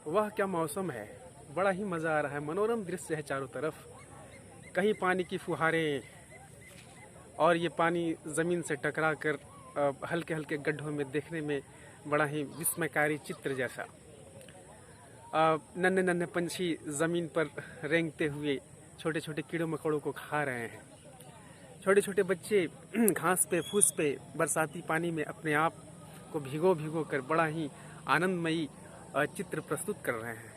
वह क्या मौसम है, बड़ा ही मज़ा आ रहा है। मनोरम दृश्य है चारों तरफ, कहीं पानी की फुहारें और ये पानी ज़मीन से टकरा कर हल्के हल्के गड्ढों में देखने में बड़ा ही विस्मयकारी चित्र जैसा। नन्हे नन्हे पंछी ज़मीन पर रेंगते हुए छोटे छोटे कीड़ों मकोड़ों को खा रहे हैं। छोटे छोटे बच्चे घास पे फूस पे बरसाती पानी में अपने आप को भिगो भिगो कर बड़ा ही आनंदमयी चित्र प्रस्तुत कर रहे हैं।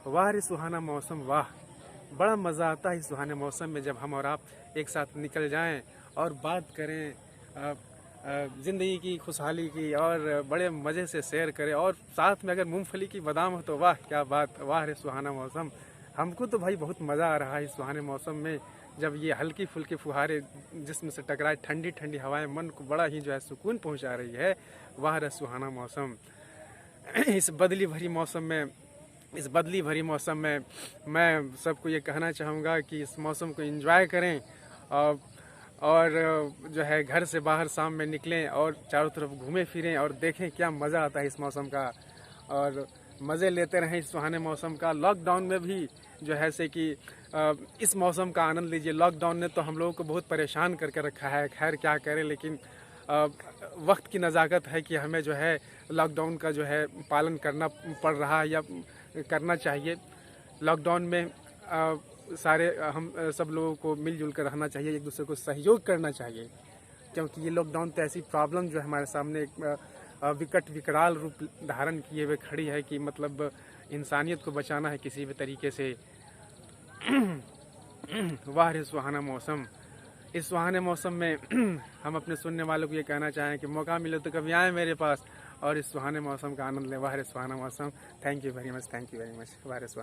वाह रे सुहाना मौसम, वाह! बड़ा मज़ा आता है इस सुहाने मौसम में जब हम और आप एक साथ निकल जाएं और बात करें ज़िंदगी की खुशहाली की और बड़े मज़े से सैर करें, और साथ में अगर मूंगफली की बादाम हो तो वाह क्या बात, वाह रे सुहाना मौसम। हमको तो भाई बहुत मज़ा आ रहा है इस सुहाने मौसम में, जब ये हल्की फुल्की फुहारे जिसमें से टकराए, ठंडी ठंडी हवाएं मन को बड़ा ही जो है सुकून पहुंचा रही है। वाह रे सुहाना मौसम। इस बदली भरी मौसम में मैं सबको ये कहना चाहूँगा कि इस मौसम को एंजॉय करें और जो है घर से बाहर शाम में निकलें और चारों तरफ घूमें फिरें और देखें क्या मज़ा आता है इस मौसम का, और मज़े लेते रहें इस सुहाने मौसम का। लॉकडाउन में भी जो है से कि इस मौसम का आनंद लीजिए। लॉकडाउन ने तो हम लोगों को बहुत परेशान करके रखा है, खैर क्या करें, लेकिन वक्त की नज़ाकत है कि हमें जो है लॉकडाउन का जो है पालन करना पड़ रहा है या करना चाहिए। लॉकडाउन में सारे हम सब लोगों को मिलजुल कर रहना चाहिए, एक दूसरे को सहयोग करना चाहिए, क्योंकि ये लॉकडाउन तो ऐसी प्रॉब्लम जो है हमारे सामने एक विकट विकराल रूप धारण किए हुए खड़ी है कि मतलब इंसानियत को बचाना है किसी भी तरीके से। वाह रे सुहाना मौसम। इस सुहाने मौसम में हम अपने सुनने वालों को ये कहना चाहें कि मौका मिले तो कभी आए मेरे पास और इस सुहाने मौसम का आनंद लें। वाह रे सुहाना मौसम। Thank you very much, thank you very much. वाह रे सुहाना।